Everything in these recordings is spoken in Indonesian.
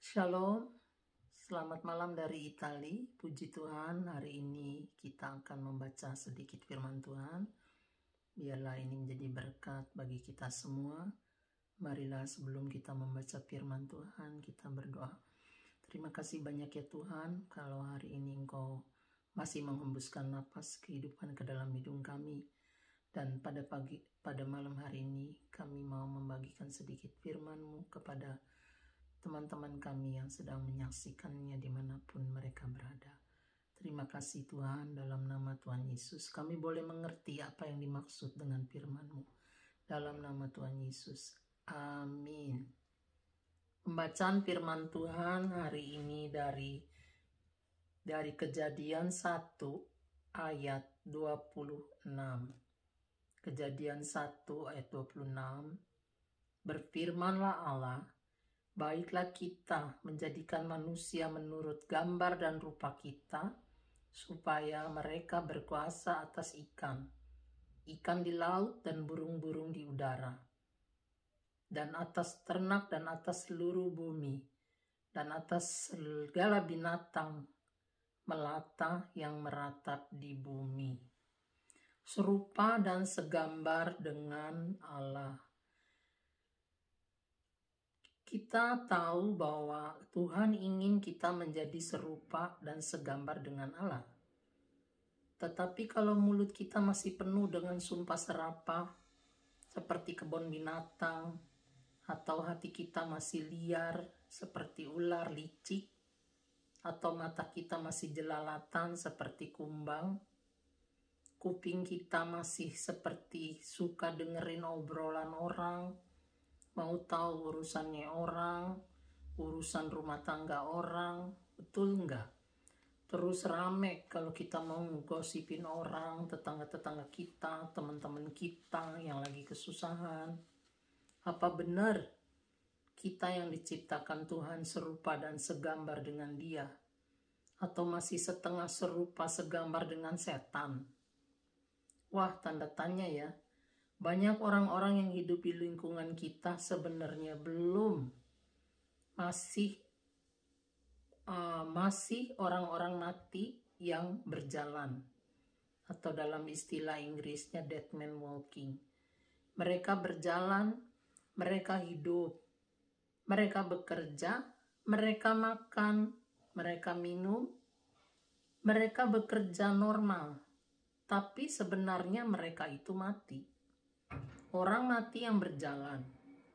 Shalom, selamat malam dari Itali. Puji Tuhan, hari ini kita akan membaca sedikit firman Tuhan. Biarlah ini menjadi berkat bagi kita semua. Marilah sebelum kita membaca firman Tuhan, kita berdoa. Terima kasih banyak ya Tuhan, kalau hari ini Engkau masih menghembuskan napas kehidupan ke dalam hidung kami. Dan pada malam hari ini, kami mau membagikan sedikit firman-Mu kepada teman-teman kami yang sedang menyaksikannya dimanapun mereka berada. Terima kasih Tuhan, dalam nama Tuhan Yesus kami boleh mengerti apa yang dimaksud dengan firman-Mu. Dalam nama Tuhan Yesus, amin. Pembacaan firman Tuhan hari ini dari Kejadian 1 ayat 26. Kejadian 1 ayat 26. Berfirmanlah Allah, baiklah kita menjadikan manusia menurut gambar dan rupa kita, supaya mereka berkuasa atas ikan di laut dan burung-burung di udara, dan atas ternak dan atas seluruh bumi, dan atas segala binatang melata yang meratap di bumi. Serupa dan segambar dengan Allah. Kita tahu bahwa Tuhan ingin kita menjadi serupa dan segambar dengan Allah. Tetapi kalau mulut kita masih penuh dengan sumpah serapah, seperti kebun binatang, atau hati kita masih liar, seperti ular licik, atau mata kita masih jelalatan, seperti kumbang, kuping kita masih seperti suka dengerin obrolan orang, mau tahu urusannya orang, urusan rumah tangga orang, betul enggak? Terus rame kalau kita mau gosipin orang, tetangga-tetangga kita, teman-teman kita yang lagi kesusahan. Apa benar kita yang diciptakan Tuhan serupa dan segambar dengan Dia? Atau masih setengah serupa segambar dengan setan? Wah, tanda tanya ya. Banyak orang-orang yang hidup di lingkungan kita sebenarnya masih orang-orang mati yang berjalan, atau dalam istilah Inggrisnya dead man walking. Mereka berjalan, mereka hidup, mereka bekerja, mereka makan, mereka minum, mereka bekerja normal, tapi sebenarnya mereka itu mati. Orang mati yang berjalan,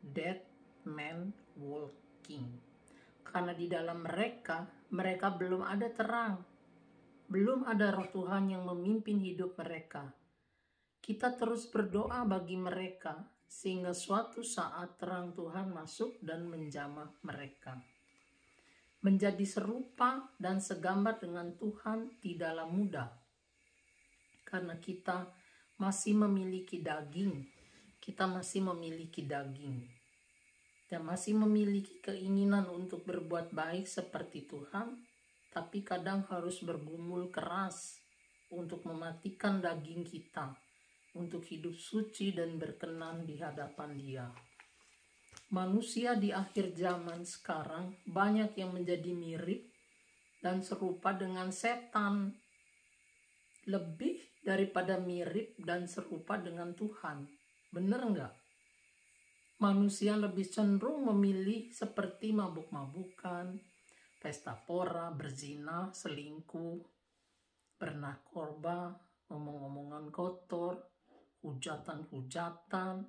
dead man walking. Karena di dalam mereka belum ada terang. Belum ada roh Tuhan yang memimpin hidup mereka. Kita terus berdoa bagi mereka, sehingga suatu saat terang Tuhan masuk dan menjamah mereka. Menjadi serupa dan segambar dengan Tuhan tidaklah mudah. Karena kita masih memiliki daging. Kita masih memiliki daging dan masih memiliki keinginan untuk berbuat baik seperti Tuhan, tapi kadang harus bergumul keras untuk mematikan daging kita, untuk hidup suci dan berkenan di hadapan Dia. Manusia di akhir zaman sekarang banyak yang menjadi mirip dan serupa dengan setan, lebih daripada mirip dan serupa dengan Tuhan. Benar enggak? Manusia lebih cenderung memilih seperti mabuk-mabukan, pesta pora, berzina, selingkuh, bernarkoba, ngomong-ngomongan kotor, hujatan-hujatan,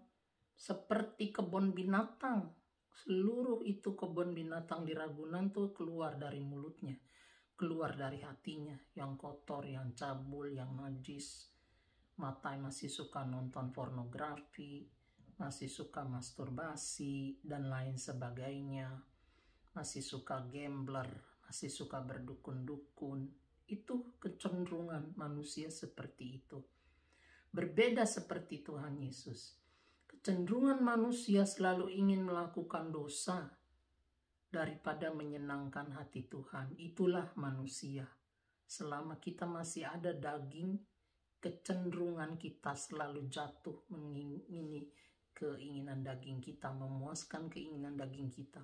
seperti kebun binatang. Seluruh itu kebun binatang di Ragunan tuh keluar dari mulutnya, keluar dari hatinya, yang kotor, yang cabul, yang najis. Mata masih suka nonton pornografi, masih suka masturbasi, dan lain sebagainya. Masih suka gambler, masih suka berdukun-dukun. Itu kecenderungan manusia seperti itu. Berbeda seperti Tuhan Yesus. Kecenderungan manusia selalu ingin melakukan dosa daripada menyenangkan hati Tuhan. Itulah manusia. Selama kita masih ada daging, kecenderungan kita selalu jatuh mengingini keinginan daging kita, memuaskan keinginan daging kita.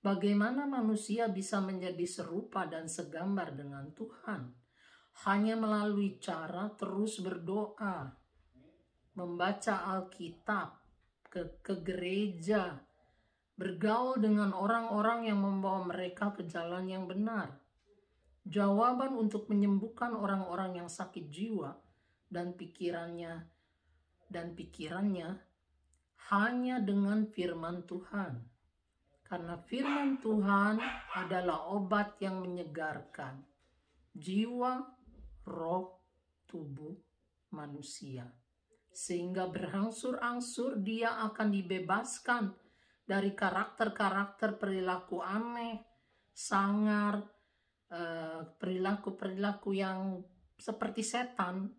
Bagaimana manusia bisa menjadi serupa dan segambar dengan Tuhan? Hanya melalui cara terus berdoa, membaca Alkitab, ke gereja, bergaul dengan orang-orang yang membawa mereka ke jalan yang benar. Jawaban untuk menyembuhkan orang-orang yang sakit jiwa dan pikirannya hanya dengan firman Tuhan. Karena firman Tuhan adalah obat yang menyegarkan jiwa, roh, tubuh manusia. Sehingga berangsur-angsur dia akan dibebaskan dari karakter-karakter perilaku aneh, sangar, perilaku-perilaku yang seperti setan.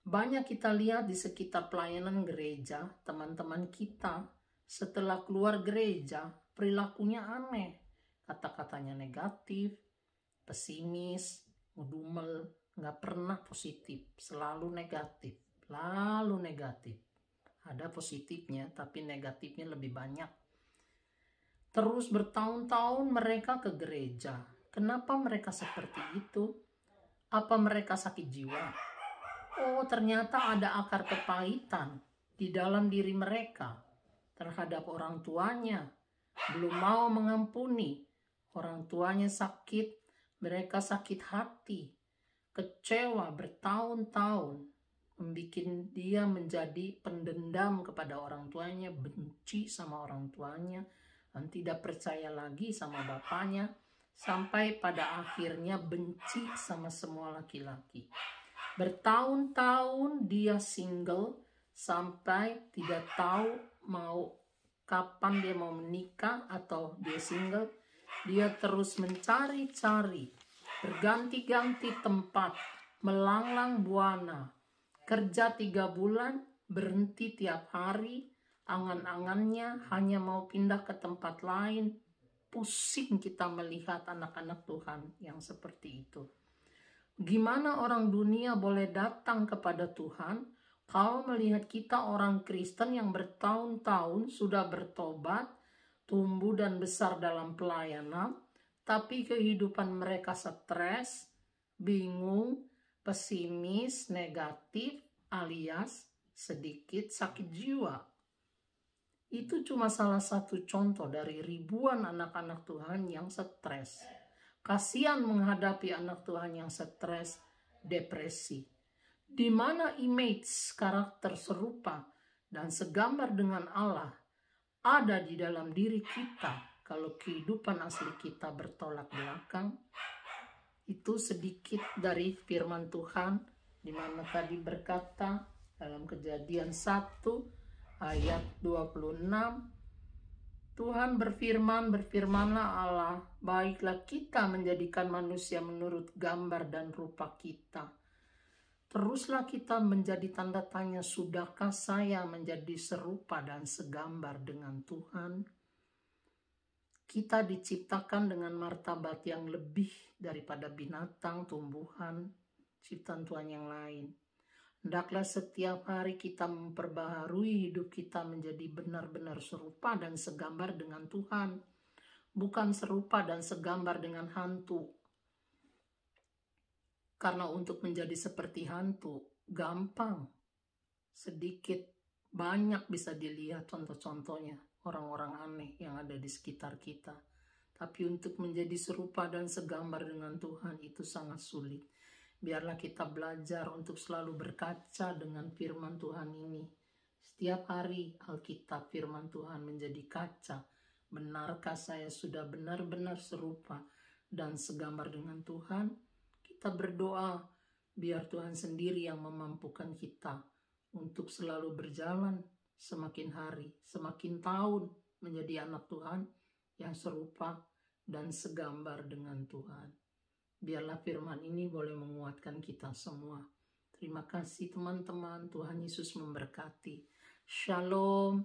Banyak kita lihat di sekitar pelayanan gereja, teman-teman kita setelah keluar gereja, perilakunya aneh. Kata-katanya negatif, pesimis, ngedumel, nggak pernah positif, selalu negatif. Ada positifnya, tapi negatifnya lebih banyak. Terus bertahun-tahun mereka ke gereja. Kenapa mereka seperti itu? Apa mereka sakit jiwa? Oh, ternyata ada akar kepahitan di dalam diri mereka terhadap orang tuanya, belum mau mengampuni. Orang tuanya sakit, mereka sakit hati, kecewa bertahun-tahun, membuat dia menjadi pendendam kepada orang tuanya, benci sama orang tuanya, dan tidak percaya lagi sama bapaknya, sampai pada akhirnya benci sama semua laki-laki. Bertahun-tahun dia single, sampai tidak tahu kapan dia mau menikah atau dia single. Dia terus mencari-cari, berganti-ganti tempat, melanglang buana, kerja 3 bulan, berhenti tiap hari, angan-angannya hanya mau pindah ke tempat lain. Pusing kita melihat anak-anak Tuhan yang seperti itu. Gimana orang dunia boleh datang kepada Tuhan kalau melihat kita orang Kristen yang bertahun-tahun sudah bertobat, tumbuh dan besar dalam pelayanan, tapi kehidupan mereka stres, bingung, pesimis, negatif, alias sedikit sakit jiwa. Itu cuma salah satu contoh dari ribuan anak-anak Tuhan yang stres. Kasihan menghadapi anak Tuhan yang stres, depresi. Di mana image karakter serupa dan segambar dengan Allah ada di dalam diri kita kalau kehidupan asli kita bertolak belakang. Itu sedikit dari firman Tuhan, di mana tadi berkata dalam Kejadian 1 ayat 26, Tuhan berfirman, berfirmanlah Allah, baiklah kita menjadikan manusia menurut gambar dan rupa kita. Teruslah kita menjadi tanda tanya, sudahkah saya menjadi serupa dan segambar dengan Tuhan? Kita diciptakan dengan martabat yang lebih daripada binatang, tumbuhan, ciptaan Tuhan yang lain. Hendaklah setiap hari kita memperbaharui hidup kita menjadi benar-benar serupa dan segambar dengan Tuhan. Bukan serupa dan segambar dengan hantu. Karena untuk menjadi seperti hantu, gampang. Sedikit, banyak bisa dilihat contoh-contohnya. Orang-orang aneh yang ada di sekitar kita. Tapi untuk menjadi serupa dan segambar dengan Tuhan itu sangat sulit. Biarlah kita belajar untuk selalu berkaca dengan firman Tuhan ini. Setiap hari Alkitab firman Tuhan menjadi kaca. Benarkah saya sudah benar-benar serupa dan segambar dengan Tuhan? Kita berdoa biar Tuhan sendiri yang memampukan kita untuk selalu berjalan semakin hari, semakin tahun menjadi anak Tuhan yang serupa dan segambar dengan Tuhan. Biarlah firman ini boleh menguatkan kita semua. Terima kasih teman-teman, Tuhan Yesus memberkati. Shalom.